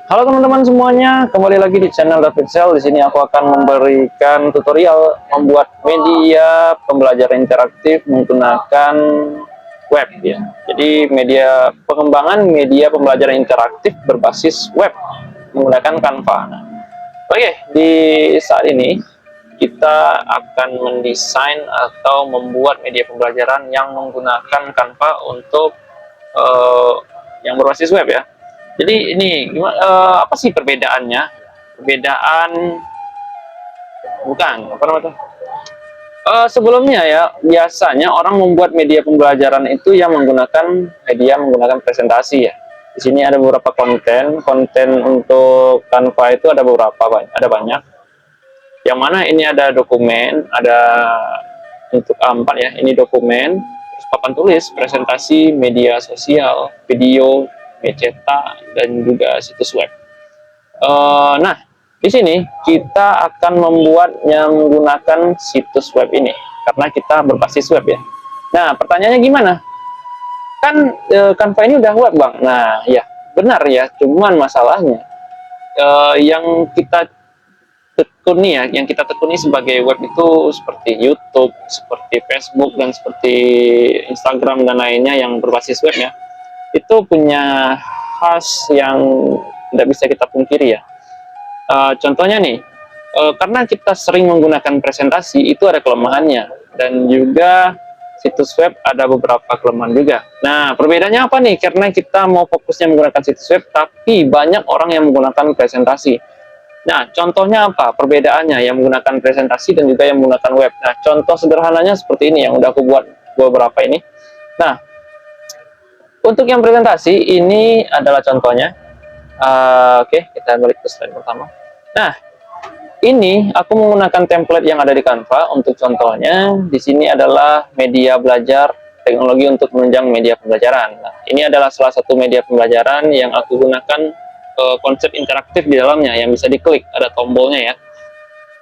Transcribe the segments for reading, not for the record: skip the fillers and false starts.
Halo teman-teman semuanya, kembali lagi di channel David Sel. Di sini aku akan memberikan tutorial membuat media pembelajaran interaktif menggunakan web ya. Jadi media pengembangan media pembelajaran interaktif berbasis web menggunakan Canva. Nah, oke, di saat ini kita akan mendesain atau membuat media pembelajaran yang menggunakan Canva untuk eh, yang berbasis web ya. Jadi ini apa sih perbedaannya? Perbedaan bukan apa namanya? Sebelumnya ya biasanya orang membuat media pembelajaran itu yang menggunakan presentasi ya. Di sini ada beberapa konten untuk Canva itu ada beberapa, ada banyak. Yang mana ini ada dokumen, ada untuk A4 ya, ini dokumen, terus papan tulis, presentasi, media sosial, video, cetak, dan juga situs web. Nah, di sini kita akan membuatnya menggunakan situs web ini, karena kita berbasis web ya. Nah, pertanyaannya gimana? Kan Canva ini udah web bang. Nah, ya benar ya, cuman masalahnya yang kita tekuni ya, yang kita tekuni sebagai web itu seperti YouTube, seperti Facebook, dan seperti Instagram dan lainnya yang berbasis web ya, itu punya khas yang tidak bisa kita pungkiri ya. Contohnya nih, karena kita sering menggunakan presentasi, itu ada kelemahannya, dan juga situs web ada beberapa kelemahan juga. Nah, perbedaannya apa nih? Karena kita mau fokusnya menggunakan situs web, tapi banyak orang yang menggunakan presentasi. Nah, contohnya apa? Perbedaannya yang menggunakan presentasi dan juga yang menggunakan web. Nah, contoh sederhananya seperti ini yang udah aku buat beberapa ini. Nah, untuk yang presentasi ini adalah contohnya. Oke, kita balik ke slide pertama. Nah, ini aku menggunakan template yang ada di Canva untuk contohnya. Di sini adalah media belajar teknologi untuk menunjang media pembelajaran. Nah, ini adalah salah satu media pembelajaran yang aku gunakan konsep interaktif di dalamnya yang bisa diklik, ada tombolnya ya.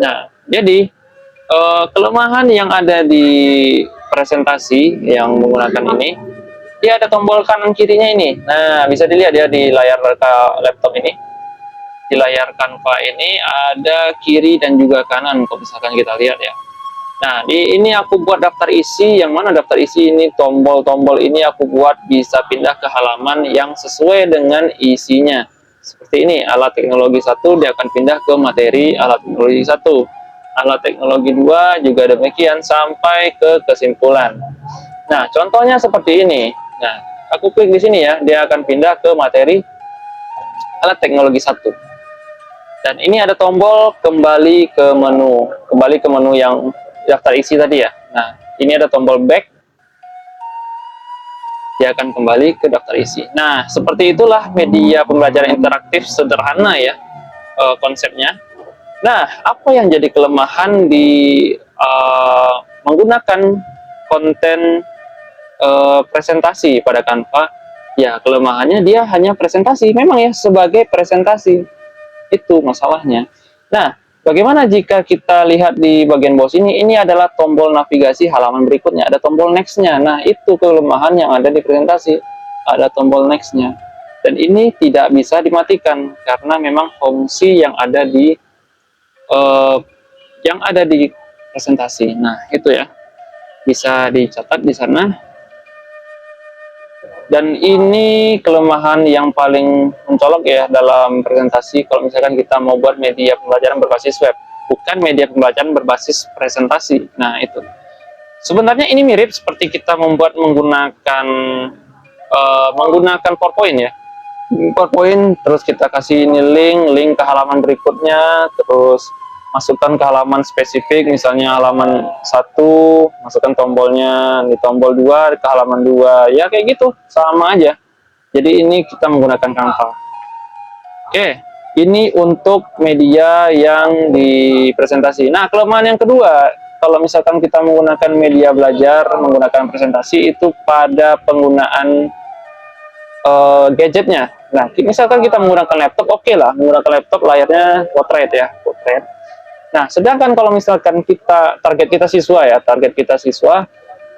Nah, jadi kelemahan yang ada di presentasi yang menggunakan ini, dia ada tombol kanan kirinya ini. Nah, bisa dilihat ya di layar laptop ini. Di layar Canva ini ada kiri dan juga kanan, kalau misalkan kita lihat ya. Nah, di ini aku buat daftar isi, yang mana daftar isi ini tombol-tombol ini aku buat bisa pindah ke halaman yang sesuai dengan isinya. Seperti ini, alat teknologi 1 dia akan pindah ke materi alat teknologi 1. Alat teknologi 2 juga demikian sampai ke kesimpulan. Nah, contohnya seperti ini. Nah, aku klik di sini ya, dia akan pindah ke materi alat teknologi 1. Dan ini ada tombol kembali ke menu yang daftar isi tadi ya. Nah, ini ada tombol back, dia akan kembali ke daftar isi. Nah, seperti itulah media pembelajaran interaktif sederhana ya konsepnya. Nah, apa yang jadi kelemahan di menggunakan konten presentasi pada Canva? Ya, kelemahannya dia hanya presentasi. Memang ya, sebagai presentasi. Itu masalahnya. Nah, bagaimana jika kita lihat di bagian bawah ini adalah tombol navigasi halaman berikutnya, ada tombol next-nya. Nah, itu kelemahan yang ada di presentasi, ada tombol next-nya. Dan ini tidak bisa dimatikan, karena memang fungsi yang ada di presentasi. Nah, itu ya, bisa dicatat di sana. Dan ini kelemahan yang paling mencolok ya dalam presentasi kalau misalkan kita mau buat media pembelajaran berbasis web, bukan media pembelajaran berbasis presentasi. Nah, itu sebenarnya ini mirip seperti kita menggunakan PowerPoint ya. PowerPoint, terus kita kasih ini link ke halaman berikutnya, terus masukkan ke halaman spesifik, misalnya halaman 1, masukkan tombolnya di tombol 2 ke halaman 2, ya kayak gitu, sama aja. Jadi ini kita menggunakan Canva. Oke, ini untuk media yang di presentasi. Nah, kelemahan yang kedua, kalau misalkan kita menggunakan media belajar, menggunakan presentasi, itu pada penggunaan gadgetnya. Nah, misalkan kita menggunakan laptop, oke lah, menggunakan laptop layarnya portrait ya, portrait. Nah, sedangkan kalau misalkan target kita siswa,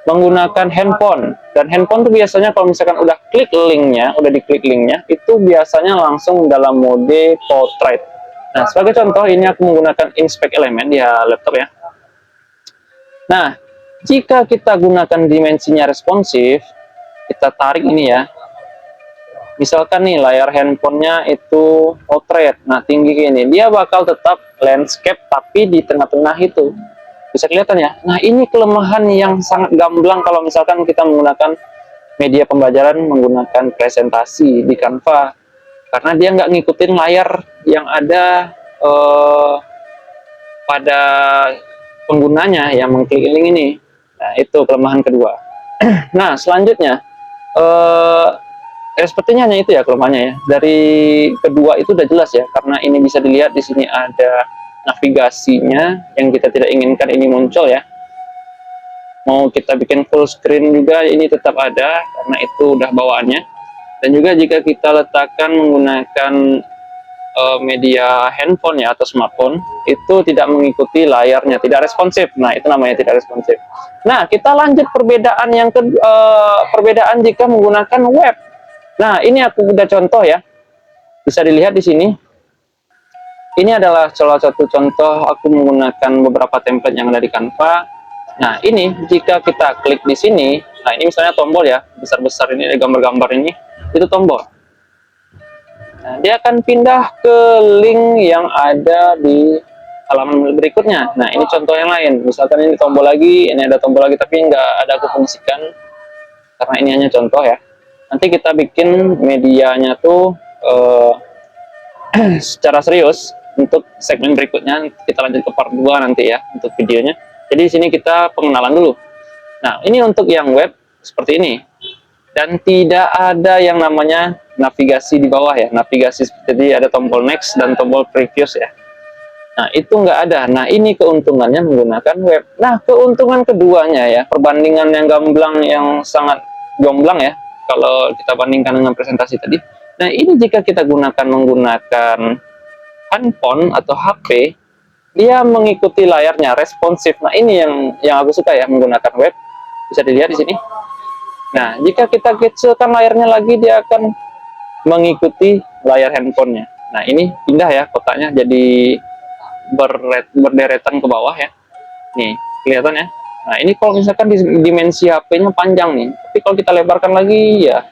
menggunakan handphone. Dan handphone tuh biasanya kalau misalkan udah diklik linknya, itu biasanya langsung dalam mode portrait. Nah, sebagai contoh ini aku menggunakan inspect element di laptop ya. Nah, jika kita gunakan dimensinya responsif, kita tarik ini ya. Misalkan nih layar handphonenya itu portrait, nah tinggi ini, dia bakal tetap landscape tapi di tengah-tengah itu. Bisa kelihatan ya. Nah, ini kelemahan yang sangat gamblang kalau misalkan kita menggunakan media pembelajaran menggunakan presentasi di Canva. Karena dia nggak ngikutin layar yang ada pada penggunanya yang mengklik link ini. Nah, itu kelemahan kedua. Nah, selanjutnya sepertinya hanya itu ya kelemahannya ya. Dari kedua itu udah jelas ya, karena ini bisa dilihat di sini ada navigasinya yang kita tidak inginkan ini muncul ya. Mau kita bikin full screen juga ini tetap ada karena itu udah bawaannya. Dan juga jika kita letakkan menggunakan media handphone ya atau smartphone, itu tidak mengikuti layarnya, tidak responsif. Nah, itu namanya tidak responsif. Nah, kita lanjut perbedaan yang perbedaan jika menggunakan web. Nah, ini aku udah contoh ya. Bisa dilihat di sini. Ini adalah salah satu contoh aku menggunakan beberapa template yang ada di Canva. Nah, ini jika kita klik di sini, nah ini misalnya tombol ya, besar-besar ini ada gambar-gambar ini, itu tombol. Nah, dia akan pindah ke link yang ada di halaman berikutnya. Nah, ini contoh yang lain. Misalkan ini tombol lagi, ini ada tombol lagi, tapi nggak ada aku fungsikan karena ini hanya contoh ya. Nanti kita bikin medianya tuh secara serius untuk segmen berikutnya. Kita lanjut ke part 2 nanti ya untuk videonya. Jadi di sini kita pengenalan dulu. Nah, ini untuk yang web seperti ini. Dan tidak ada yang namanya navigasi di bawah ya. Navigasi seperti ada tombol next dan tombol previous ya. Nah, itu nggak ada. Nah, ini keuntungannya menggunakan web. Nah, keuntungan keduanya ya, perbandingan yang gamblang yang sangat jomblang ya, kalau kita bandingkan dengan presentasi tadi. Nah, ini jika kita menggunakan handphone atau HP, dia mengikuti layarnya, responsif. Nah, ini yang aku suka ya menggunakan web. Bisa dilihat di sini. Nah, jika kita kecilkan layarnya lagi, dia akan mengikuti layar handphonenya. Nah, ini pindah ya kotaknya jadi berderetan ke bawah ya. Nih, kelihatan ya. Nah, ini kalau misalkan dimensi HP-nya panjang nih, tapi kalau kita lebarkan lagi ya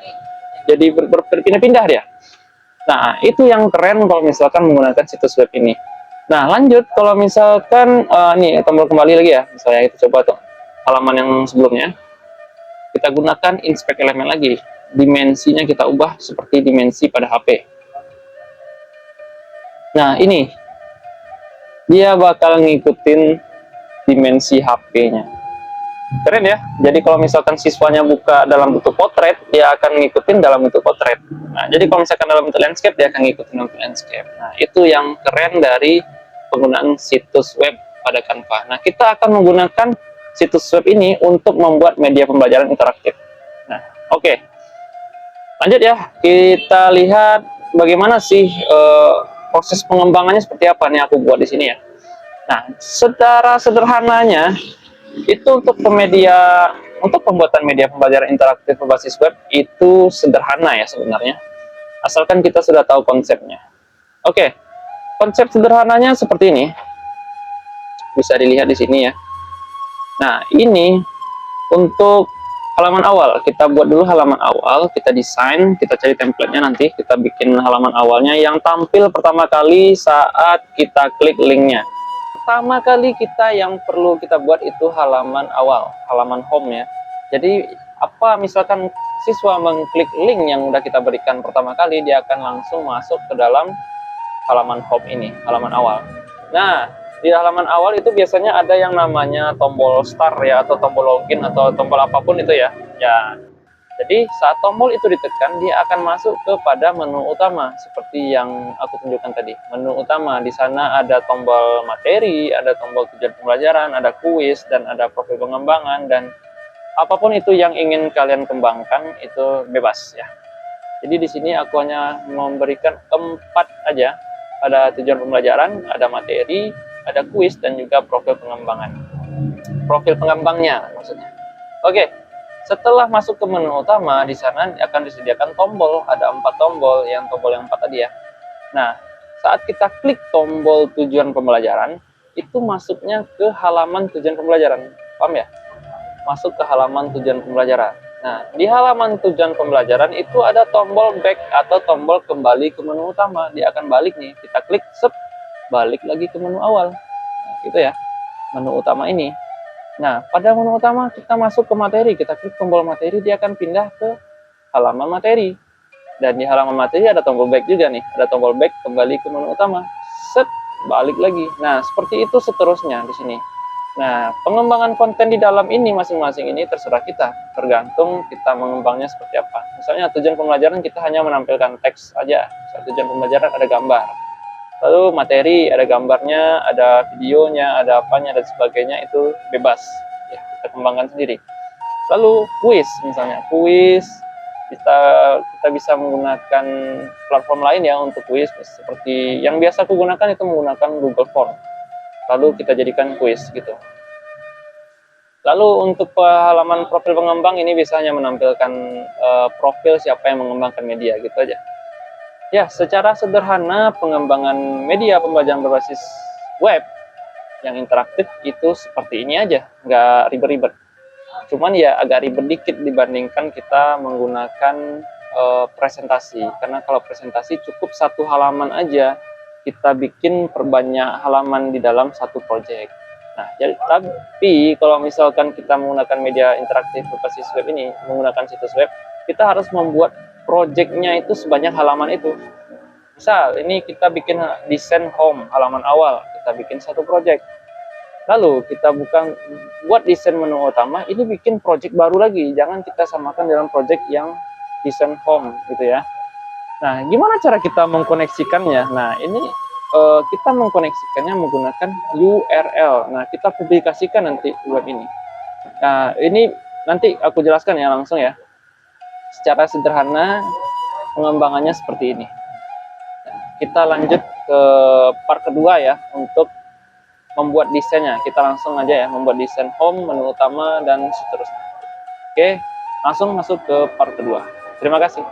jadi berpindah-pindah dia. Nah, itu yang keren kalau misalkan menggunakan situs web ini. Nah, lanjut kalau misalkan nih tombol kembali lagi ya. Misalnya itu coba tuh halaman yang sebelumnya. Kita gunakan inspect element lagi. Dimensinya kita ubah seperti dimensi pada HP. Nah, ini dia bakal ngikutin dimensi HP-nya. Keren ya. Jadi kalau misalkan siswanya buka dalam bentuk portrait, dia akan ngikutin dalam bentuk portrait. Nah, jadi kalau misalkan dalam bentuk landscape, dia akan ngikutin dalam bentuk landscape. Nah, itu yang keren dari penggunaan situs web pada Canva. Nah, kita akan menggunakan situs web ini untuk membuat media pembelajaran interaktif. Nah, oke. Lanjut ya, kita lihat bagaimana sih proses pengembangannya seperti apa nih aku buat di sini ya. Nah, secara sederhananya itu untuk pembuatan media pembelajaran interaktif berbasis web itu sederhana ya sebenarnya. Asalkan kita sudah tahu konsepnya. Oke. Konsep sederhananya seperti ini. Bisa dilihat di sini ya. Nah, ini untuk halaman awal. Kita buat dulu halaman awal, kita desain, kita cari template-nya nanti, kita bikin halaman awalnya yang tampil pertama kali saat kita klik linknya. Pertama kali yang perlu kita buat itu halaman awal, halaman home ya. Jadi, misalkan siswa mengklik link yang udah kita berikan pertama kali, dia akan langsung masuk ke dalam halaman home ini, halaman awal. Nah, di halaman awal itu biasanya ada yang namanya tombol start ya, atau tombol login, atau tombol apapun itu ya. Jadi saat tombol itu ditekan, dia akan masuk kepada menu utama seperti yang aku tunjukkan tadi. Menu utama di sana ada tombol materi, ada tombol tujuan pembelajaran, ada kuis, dan ada profil pengembangan, dan apapun itu yang ingin kalian kembangkan itu bebas ya. Jadi di sini aku hanya memberikan 4 aja. Ada tujuan pembelajaran, ada materi, ada kuis, dan juga profil pengembangan. Profil pengembangnya maksudnya. Oke, setelah masuk ke menu utama, di sana akan disediakan tombol, ada 4 tombol, tombol yang 4 tadi ya. Nah, saat kita klik tombol tujuan pembelajaran, itu masuknya ke halaman tujuan pembelajaran. Paham ya? Masuk ke halaman tujuan pembelajaran. Nah, di halaman tujuan pembelajaran itu ada tombol back atau tombol kembali ke menu utama. Dia akan balik nih. Kita klik, balik lagi ke menu awal. Nah, gitu ya, menu utama ini. Nah, pada menu utama kita masuk ke materi. Kita klik tombol materi, dia akan pindah ke halaman materi. Dan di halaman materi ada tombol back juga nih. Ada tombol back kembali ke menu utama. Balik lagi. Nah, seperti itu seterusnya di sini. Nah, pengembangan konten di dalam ini masing-masing ini terserah kita. Tergantung kita mengembangnya seperti apa. Misalnya tujuan pembelajaran kita hanya menampilkan teks aja. Misalnya tujuan pembelajaran ada gambar. Lalu materi ada gambarnya, ada videonya, ada apanya dan sebagainya, itu bebas. Ya, kita kembangkan sendiri. Lalu kuis, misalnya kuis, kita bisa menggunakan platform lain ya untuk kuis, seperti yang biasa aku gunakan itu menggunakan Google Form. Lalu kita jadikan kuis gitu. Lalu untuk halaman profil pengembang ini bisa hanya menampilkan profil siapa yang mengembangkan media gitu aja. Ya, secara sederhana pengembangan media pembelajaran berbasis web yang interaktif itu seperti ini aja, nggak ribet-ribet. Cuman ya agak ribet dikit dibandingkan kita menggunakan presentasi. Karena kalau presentasi cukup satu halaman aja, kita bikin perbanyak halaman di dalam satu project. Nah, tapi kalau misalkan kita menggunakan media interaktif berbasis web ini, menggunakan situs web, kita harus membuat projectnya itu sebanyak halaman itu. Misal, ini kita bikin desain home, halaman awal, kita bikin satu project. Lalu kita buat desain menu utama, ini bikin project baru lagi. Jangan kita samakan dalam project yang desain home gitu ya. Nah, gimana cara kita mengkoneksikannya? Nah, ini kita mengkoneksikannya menggunakan URL. Nah, kita publikasikan nanti web ini. Nah, ini nanti aku jelaskan ya langsung ya. Secara sederhana pengembangannya seperti ini. Kita lanjut ke part kedua ya untuk membuat desainnya. Kita langsung aja ya membuat desain home, menu utama dan seterusnya. Oke, langsung masuk ke part kedua. Terima kasih.